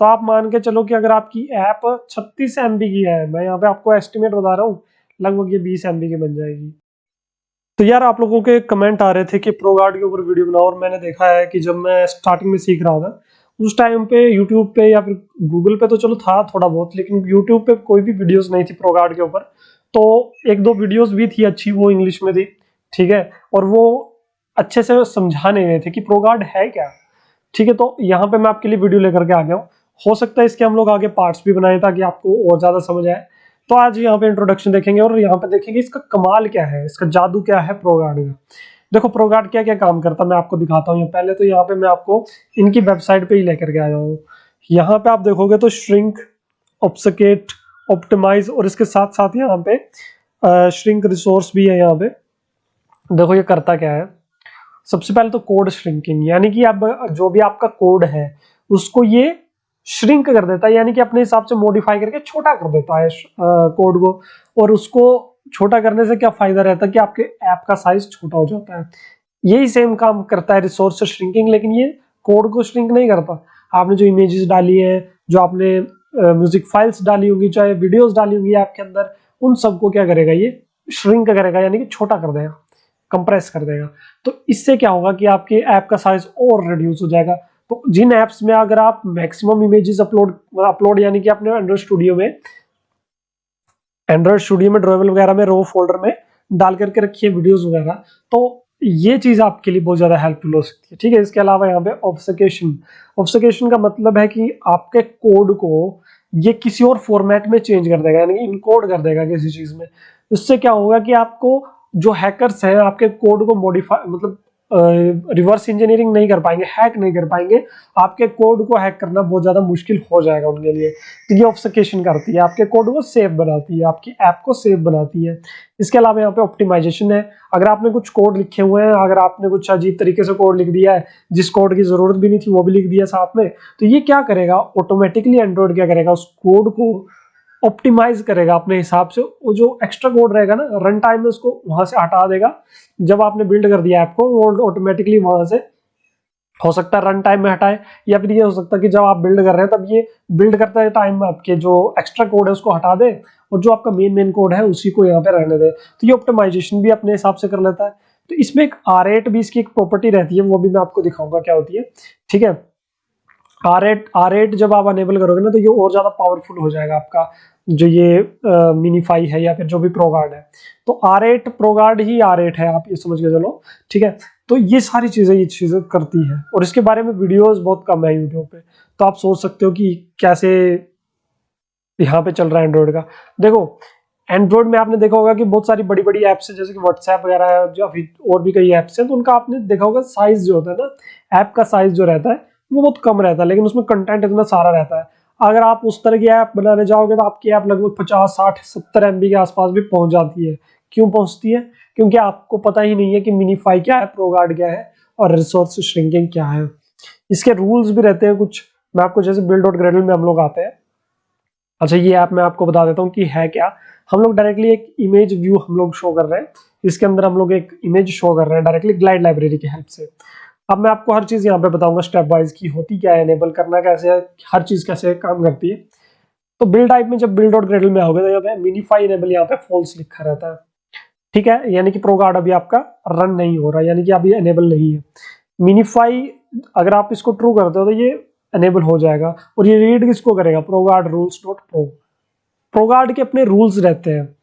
तो आप मान के चलो कि अगर आपकी ऐप 36 MB की है, मैं यहाँ पे आपको एस्टिमेट बता रहा हूँ, लगभग ये 20 MB की बन जाएगी। तो यार आप लोगों के कमेंट आ रहे थे कि प्रोगार्ड के ऊपर वीडियो बनाओ, और मैंने देखा है कि जब मैं स्टार्टिंग में सीख रहा था उस टाइम पे यूट्यूब पे या फिर गूगल पे तो चलो था थोड़ा बहुत, लेकिन यूट्यूब पे कोई भी वीडियोस नहीं थी प्रोगार्ड के ऊपर। तो एक दो वीडियोस भी थी अच्छी, वो इंग्लिश में थी, ठीक है, और वो अच्छे से समझा नहीं रहे थे कि प्रोगार्ड है क्या। ठीक है, तो यहाँ पे मैं आपके लिए वीडियो लेकर के आ गया हूँ। हो सकता है इसके हम लोग आगे पार्ट्स भी बनाए ताकि आपको और ज्यादा समझ आए। तो आज यहाँ पे इंट्रोडक्शन देखेंगे और यहाँ पे देखेंगे इसका कमाल क्या है, इसका जादू क्या है प्रोगार्ड का। देखो प्रोगार्ड क्या क्या काम करता है मैं आपको दिखाता हूँ। पहले तो यहाँ पे मैं आपको इनकी वेबसाइट पे ही लेकर के आया हूँ। यहाँ पे आप देखोगे तो श्रिंक, ऑब्फस्केट, ऑप्टिमाइज, और इसके साथ साथ यहाँ पे श्रिंक रिसोर्स भी है। यहाँ पे देखो ये करता क्या है। सबसे पहले तो कोड श्रिंकिंग, यानी कि अब जो भी आपका कोड है उसको ये श्रिंक कर देता है, यानी कि अपने हिसाब से मॉडिफाई करके छोटा कर देता है कोड को। और उसको छोटा करने से क्या फायदा रहता है कि आपके ऐप का साइज छोटा हो जाता है। यही सेम काम करता है रिसोर्स श्रिंकिंग, लेकिन ये कोड को श्रिंक नहीं करता। आपने जो इमेजेस डाली है, जो आपने म्यूजिक फाइल्स डाली होगी, चाहे वीडियोस डाली होंगी ऐप के अंदर, उन सबको क्या करेगा ये श्रिंक करेगा, यानी कि छोटा कर देगा, कंप्रेस कर देगा। तो इससे क्या होगा कि आपके ऐप का साइज और रिड्यूस हो जाएगा। तो जिन एप्स में अगर आप मैक्सिमम इमेजेस अपलोड यानी कि अपने एंड्रॉइड स्टूडियो में ड्रॉएबल वगैरह में रो फोल्डर में डाल करके रखिए वीडियोस वगैरह, तो ये चीज आपके लिए बहुत ज्यादा हेल्पफुल हो सकती है। ठीक है, इसके अलावा यहाँ पे ऑब्फस्केशन, ऑब्फस्केशन का मतलब है कि आपके कोड को ये किसी और फॉर्मेट में चेंज कर देगा, यानी कि इनकोड कर देगा किसी चीज में। इससे क्या होगा कि आपको जो हैकर्स हैं आपके कोड को मॉडिफाई मतलब रिवर्स इंजीनियरिंग नहीं कर पाएंगे, हैक नहीं कर पाएंगे। आपके कोड को हैक करना बहुत ज्यादा मुश्किल हो जाएगा उनके लिए। तो ये ऑब्फस्केशन करती है, आपके कोड को सेफ बनाती है, आपकी ऐप को सेफ बनाती है। इसके अलावा यहाँ पे ऑप्टिमाइजेशन है। अगर आपने कुछ कोड लिखे हुए हैं, अगर आपने कुछ अजीब तरीके से कोड लिख दिया है, जिस कोड की जरूरत भी नहीं थी वो भी लिख दिया साथ में, तो ये क्या करेगा ऑटोमेटिकली, एंड्रॉइड क्या करेगा उस कोड को ऑप्टिमाइज करेगा अपने हिसाब से। वो जो एक्स्ट्रा कोड रहेगा ना रन टाइम में, उसको वहां से हटा देगा। जब आपने बिल्ड कर दिया ऐप को, वो ऑटोमेटिकली वहां से हो सकता है रन टाइम में हटाए, या फिर ये हो सकता है कि जब आप बिल्ड कर रहे हैं तब ये बिल्ड करते टाइम आपके जो एक्स्ट्रा कोड है उसको हटा दे, और जो आपका मेन कोड है उसी को यहाँ पे रहने दे। तो ये ऑप्टिमाइजेशन भी अपने हिसाब से कर लेता है। तो इसमें एक R8 भी इसकी एक प्रॉपर्टी रहती है, वो भी मैं आपको दिखाऊंगा क्या होती है। ठीक है, R8 जब आप अनेबल करोगे ना तो ये और ज्यादा पावरफुल हो जाएगा आपका जो ये मिनीफाई है या फिर जो भी प्रोगार्ड है। तो R8 प्रोगार्ड ही R8 है, आप ये समझ के चलो। ठीक है, तो ये सारी चीजें ये चीजें करती है, और इसके बारे में वीडियोस बहुत कम है यूट्यूब पे। तो आप सोच सकते हो कि कैसे यहाँ पे चल रहा है एंड्रॉइड का। देखो एंड्रॉइड में आपने देखा होगा कि बहुत सारी बड़ी बड़ी ऐप्स है, जैसे कि व्हाट्सएप वगैरह है, या फिर और भी कई ऐप्स हैं, तो उनका आपने देखा होगा साइज जो होता है ना, ऐप का साइज जो रहता है वो बहुत कम रहता है, लेकिन उसमें कंटेंट इतना सारा रहता है। अगर आप उस तरह की ऐप बनाने जाओगे तो आपकी ऐप लगभग 50, 60, 70 MB के आसपास भी पहुंच जाती है। क्यों पहुंचती है? क्योंकि आपको पता ही नहीं है कि मिनीफाई क्या है, प्रोगार्ड क्या है, और रिसोर्स श्रिंकिंग क्या है। इसके रूल्स भी रहते हैं कुछ। मैं आपको जैसे बिल्ड डॉट ग्रेडल में हम लोग आते हैं। अच्छा, ये ऐप मैं आपको बता देता हूँ कि है क्या। हम लोग डायरेक्टली एक इमेज व्यू हम लोग शो कर रहे हैं, इसके अंदर हम लोग एक इमेज शो कर रहे हैं डायरेक्टली ग्लाइड लाइब्रेरी की हेल्प से। अब मैं आपको हर चीज यहाँ पे बताऊंगा स्टेप वाइज की होती क्या है, एनेबल करना कैसे है, हर चीज कैसे काम करती है। तो बिल्ड टाइप में जब बिल्ड डॉट ग्रेडल में आओगे तो यहाँ पे मिनीफाई एनेबल यहाँ पे फॉल्स लिखा रहता है। ठीक है, यानी कि प्रोगार्ड अभी आपका रन नहीं हो रहा, यानी कि अभी एनेबल नहीं है। मिनीफाई अगर आप इसको ट्रू करते हो तो ये एनेबल हो जाएगा। और ये रीड किसको करेगा? प्रोगार्ड रूल्स डॉट प्रो। प्रोगार्ड के अपने रूल्स रहते हैं।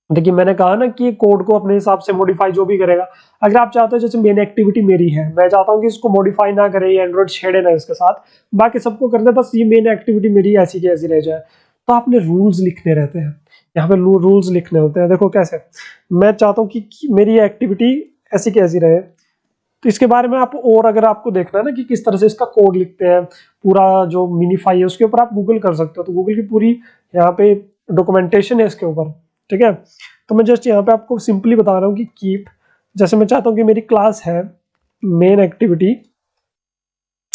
देखिए मैंने कहा ना कि कोड को अपने हिसाब से मॉडिफाई जो भी करेगा। अगर आप चाहते हो, जैसे मेन एक्टिविटी मेरी है, मैं चाहता हूँ कि इसको मॉडिफाई ना करे, एंड्रॉइड छेड़े ना इसके साथ, बाकी सबको कर दे, बस ये मेन एक्टिविटी मेरी ऐसी की ऐसी रह जाए। तो आपने रूल्स लिखने रहते हैं, यहाँ पे रूल्स लिखने होते हैं। देखो कैसे, मैं चाहता हूँ कि मेरी एक्टिविटी ऐसी कैसी रहे, तो इसके बारे में आप और अगर आपको देखना है ना कि किस तरह से इसका कोड लिखते हैं, पूरा जो मिनीफाई है उसके ऊपर आप गूगल कर सकते हो। तो गूगल की पूरी यहाँ पे डॉक्यूमेंटेशन है इसके ऊपर। ठीक है, तो मैं जस्ट यहाँ पे आपको सिंपली बता रहा हूँ कि कीप, जैसे मैं चाहता हूँ कि मेरी क्लास है मेन एक्टिविटी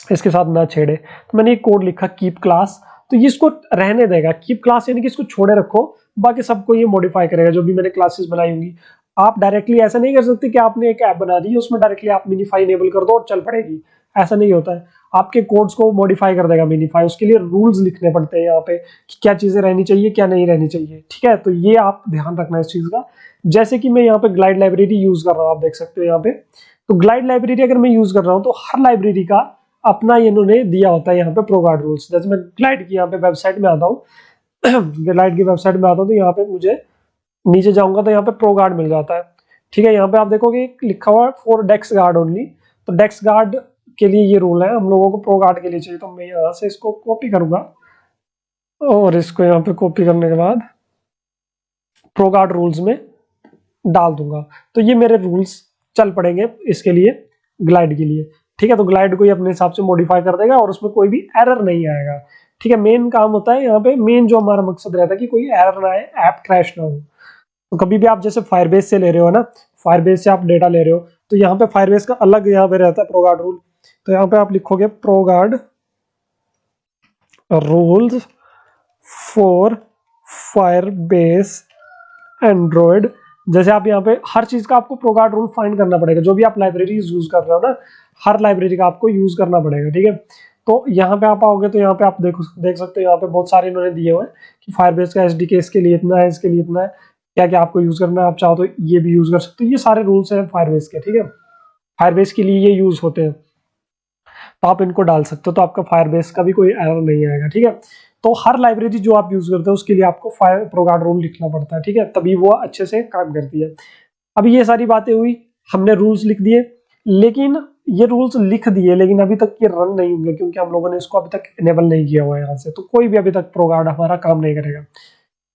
इसके साथ ना छेड़े, तो मैंने ये कोड लिखा कीप क्लास। तो ये इसको रहने देगा कीप क्लास, यानी कि इसको छोड़े रखो, बाकी सबको ये मॉडिफाई करेगा जो भी मैंने क्लासेस बनाई होंगी। आप डायरेक्टली ऐसा नहीं कर सकते कि आपने एक ऐप बना दी है उसमें डायरेक्टली आप मिनीफाई इनेबल कर दो और चल पड़ेगी, ऐसा नहीं होता है। आपके कोड्स को मॉडिफाई कर देगा मिनीफाई, उसके लिए रूल्स लिखने पड़ते हैं यहाँ पे कि क्या चीजें रहनी चाहिए क्या नहीं रहनी चाहिए, ठीक है। तो ये आप ध्यान रखना इस चीज का। जैसे कि मैं यहाँ पे ग्लाइड लाइब्रेरी यूज कर रहा हूँ, आप देख सकते हो यहाँ पे। तो ग्लाइड लाइब्रेरी अगर मैं यूज कर रहा हूँ तो हर लाइब्रेरी का अपना इन्होंने दिया होता है यहाँ पे प्रोगार्ड रूल्स। जैसे मैं ग्लाइड की यहाँ पे वेबसाइट में आता हूँ ग्लाइड की वेबसाइट में आता हूँ तो यहाँ पे मुझे नीचे जाऊंगा तो यहाँ पे प्रो गार्ड मिल जाता है, ठीक है। यहाँ पे आप देखोगे लिखा हुआ है फॉर डेक्स गार्ड ओनली, तो डेक्स गार्ड के लिए ये रूल है, हम लोगों को प्रो गार्ड के लिए चाहिए। तो मैं यहाँ से इसको कॉपी करूंगा और इसको यहाँ पे कॉपी करने के बाद प्रो गार्ड रूल्स में डाल दूंगा, तो ये मेरे रूल्स चल पड़ेंगे इसके लिए, ग्लाइड के लिए, ठीक है। तो ग्लाइड को ही अपने हिसाब से मॉडिफाई कर देगा और उसमें कोई भी एरर नहीं आएगा, ठीक है। मेन काम होता है यहाँ पे, मेन जो हमारा मकसद रहता है कि कोई एरर ना आए, ऐप क्रैश ना हो। तो कभी भी आप जैसे फायरबेस से ले रहे हो ना, फायरबेस से आप डेटा ले रहे हो तो यहाँ पे फायरबेस का अलग यहाँ पे रहता है प्रोगार्ड रूल। तो यहाँ पे आप लिखोगे प्रोगार्ड रूल्स फॉर फायरबेस एंड्रॉयड। जैसे आप यहाँ पे हर चीज का आपको प्रोगार्ड रूल फाइंड करना पड़ेगा, जो भी आप लाइब्रेरीज यूज कर रहे हो ना, हर लाइब्रेरी का आपको यूज करना पड़ेगा, ठीक है। तो यहाँ पे आप आओगे तो यहाँ पे आप देख सकते हो यहाँ पे बहुत सारे इन्होंने दिए हुए हैं कि फायरबेस का एसडीके इसके लिए इतना है, इसके लिए इतना है, क्या क्या आपको यूज करना है, आप चाहो तो ये भी यूज कर सकते हो। ये सारे रूल्स हैं फायरबेस के, ठीक है। फायरबेस के लिए ये यूज होते हैं, तो आप इनको डाल सकते हो, तो आपका फायरबेस का भी कोई एरर नहीं आएगा, ठीक है। तो हर लाइब्रेरी जो आप यूज करते हो उसके लिए आपको फायर प्रोगार्ड रूल लिखना पड़ता है, ठीक है, तभी वो अच्छे से काम करती है। अब ये सारी बातें हुई, हमने रूल्स लिख दिए, लेकिन ये रूल्स लिख दिए लेकिन अभी तक ये रन नहीं होंगे क्योंकि हम लोगों ने इसको अभी तक इनेबल नहीं किया हुआ है यहाँ से, तो कोई भी अभी तक प्रोगार्ड हमारा काम नहीं करेगा।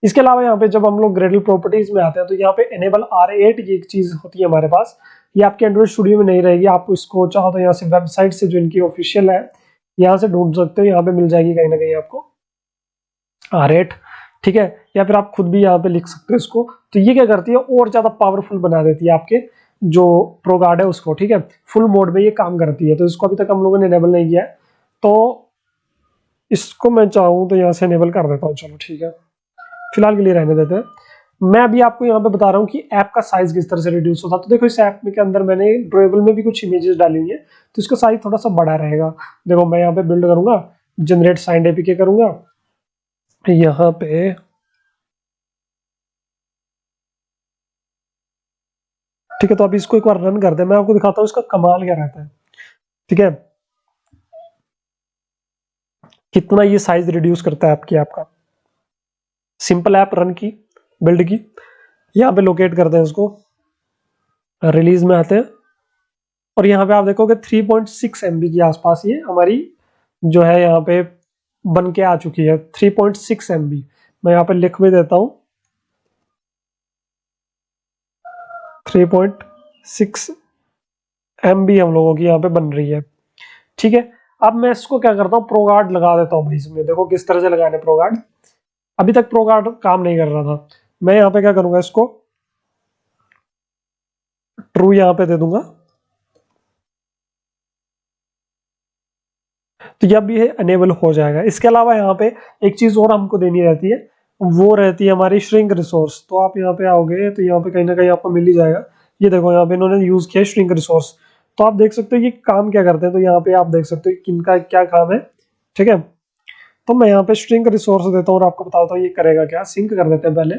इसके अलावा यहाँ पे जब हम लोग ग्रेडल प्रॉपर्टीज में आते हैं तो यहाँ पे एनेबल R8 ये एक चीज होती है हमारे पास, ये आपके एंड्रॉइड स्टूडियो में नहीं रहेगी। आप इसको चाहो तो यहाँ से वेबसाइट से जो इनकी ऑफिशियल है यहाँ से ढूंढ सकते हो, यहाँ पे मिल जाएगी कहीं ना कहीं आपको R8, ठीक है। या फिर आप खुद भी यहाँ पे लिख सकते हो इसको। तो ये क्या करती है, और ज्यादा पावरफुल बना देती है आपके जो प्रोगार्ड है उसको, ठीक है। फुल मोड में ये काम करती है, तो इसको अभी तक हम लोगों ने इनेबल नहीं किया है, तो इसको मैं चाहूँ तो यहाँ से इनेबल कर देता हूँ, चलो ठीक है, फिलहाल के लिए रहने देते हैं। मैं अभी आपको यहाँ पे बता रहा हूँ कि ऐप का साइज किस तरह से रिड्यूस होता है। तो देखो इस ऐप में के अंदर मैंने ड्रॉएबल में भी कुछ इमेजेस डाली हुई है, तो इसका साइज थोड़ा सा बड़ा रहेगा। देखो मैं यहाँ पे बिल्ड करूंगा, जनरेट साइंड एपीके करूंगा, यहाँ पे ठीक है। तो अभी इसको एक बार रन कर दे, मैं आपको दिखाता हूँ इसका कमाल क्या रहता है, ठीक है, कितना ये साइज रिड्यूस करता है आपकी ऐप का। सिंपल ऐप रन की, बिल्ड की, यहाँ पे लोकेट करते हैं इसको, रिलीज में आते हैं और यहाँ पे आप देखोगे 3.6 MB के आसपास ये हमारी जो है यहाँ पे बन के आ चुकी है, 3.6 MB। मैं यहाँ पे लिख भी देता हूँ 3.6 MB हम लोगों की यहाँ पे बन रही है, ठीक है। अब मैं इसको क्या करता हूँ, प्रोगार्ड लगा देता हूँ भाई इसमें। देखो किस तरह से लगाने प्रोगार्ड, अभी तक प्रोगार्ड काम नहीं कर रहा था। मैं यहाँ पे क्या करूंगा, इसको ट्रू यहाँ पे दे दूंगा, तो जब ये अनेबल हो जाएगा। इसके अलावा यहाँ पे एक चीज और हमको देनी रहती है, वो रहती है हमारी श्रिंक रिसोर्स। तो आप यहाँ पे आओगे तो यहाँ पे कहीं ना कहीं आपको मिल ही जाएगा। ये देखो यहाँ पे इन्होंने यूज किया श्रिंक रिसोर्स, तो आप देख सकते हो ये काम क्या करते हैं। तो यहाँ पे आप देख सकते हो किनका क्या काम है, ठीक है। तो मैं यहाँ पे स्ट्रिंग रिसोर्स देता हूँ और आपको बताता हूँ ये करेगा क्या। सिंक कर देते हैं पहले,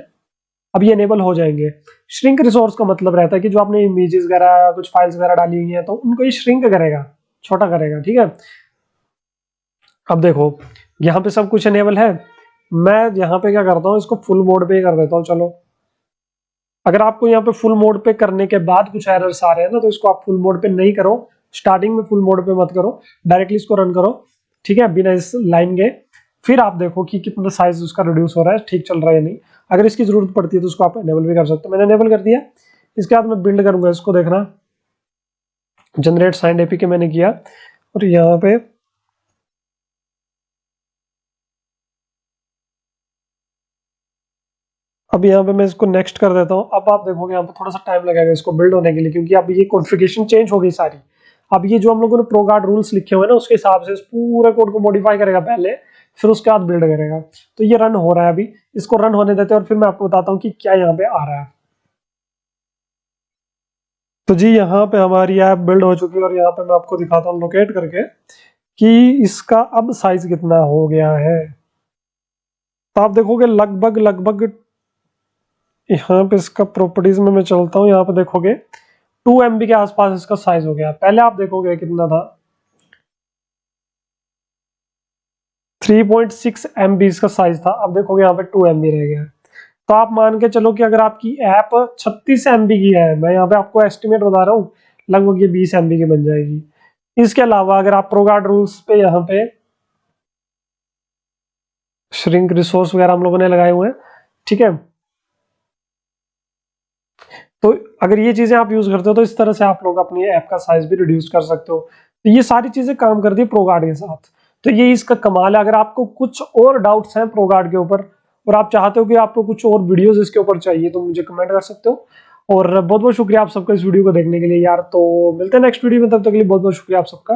अब ये इनेबल हो जाएंगे। श्रिंक रिसोर्स का मतलब रहता है कि जो आपने इमेजेस वगैरह कुछ फाइल्स वगैरह डाली हुई है तो उनको ये श्रिंक करेगा, छोटा करेगा, ठीक है। अब देखो यहाँ पे सब कुछ इनेबल है, मैं यहाँ पे क्या करता हूँ, इसको फुल मोड पे कर देता हूँ। चलो अगर आपको यहाँ पे फुल मोड पे करने के बाद कुछ एरर्स आ रहे हैं ना, तो इसको आप फुल मोड पे नहीं करो, स्टार्टिंग में फुल मोड पे मत करो, डायरेक्टली इसको रन करो, ठीक है, बिना इस लाइन के। फिर आप देखो कि कितना साइज उसका रिड्यूस हो रहा है, ठीक चल रहा है या नहीं। अगर इसकी जरूरत पड़ती है तो उसको आप एनेबल भी कर सकते हो। मैंने एनेबल कर दिया। इसके बाद मैं बिल्ड करूंगा, इसको देखना, जनरेट साइंड एपीके मैंने किया और यहाँ पे अब यहाँ पे मैं इसको नेक्स्ट कर देता हूँ। अब आप देखोगे यहाँ पे थोड़ा सा टाइम लगेगा इसको बिल्ड होने के लिए, क्योंकि अब ये कॉन्फ़िगरेशन चेंज हो गई सारी। अब ये जो हम लोगों ने प्रोगार्ड रूल्स लिखे हुए हैं ना, उसके हिसाब से इस पूरे कोड को मॉडिफाई करेगा पहले, फिर उसके बाद बिल्ड करेगा। तो ये रन हो रहा है अभी, इसको रन होने देते हैं और फिर मैं आपको बताता हूँ कि क्या यहाँ पे आ रहा है। तो जी यहाँ पे हमारी ऐप बिल्ड हो चुकी है और यहाँ पे मैं आपको दिखाता हूँ लोकेट करके कि इसका अब साइज कितना हो गया है। तो आप देखोगे लगभग लगभग यहाँ पे इसका प्रॉपर्टीज में मैं चलता हूँ, यहाँ पे देखोगे 2 MB के आसपास इसका साइज हो गया। पहले आप देखोगे कितना था, 3.6 MB इसका साइज था, अब देखोगे यहाँ पे 2 MB रह गया है। तो आप मान के चलो कि अगर आपकी ऐप 36 MB की है, मैं यहाँ पे आपको एस्टिमेट बता रहा हूँ, लगभग ये 20 MB की बन जाएगी। इसके अलावा अगर आप प्रोगार्ड रूल्स पे यहाँ पे श्रिंक रिसोर्स वगैरह हम लोगों ने लगाए हुए हैं, ठीक है। तो अगर ये चीजें आप यूज करते हो तो इस तरह से आप लोग अपनी ऐप का साइज भी रिड्यूस कर सकते हो। तो ये सारी चीजें काम करती है प्रोगार्ड के साथ। तो ये इसका कमाल है। अगर आपको कुछ और डाउट्स हैं प्रोगार्ड के ऊपर और आप चाहते हो कि आपको कुछ और वीडियोस इसके ऊपर चाहिए तो मुझे कमेंट कर सकते हो। और बहुत बहुत शुक्रिया आप सबका इस वीडियो को देखने के लिए यार। तो मिलते हैं नेक्स्ट वीडियो में, तब तक के लिए बहुत बहुत शुक्रिया आप सबका।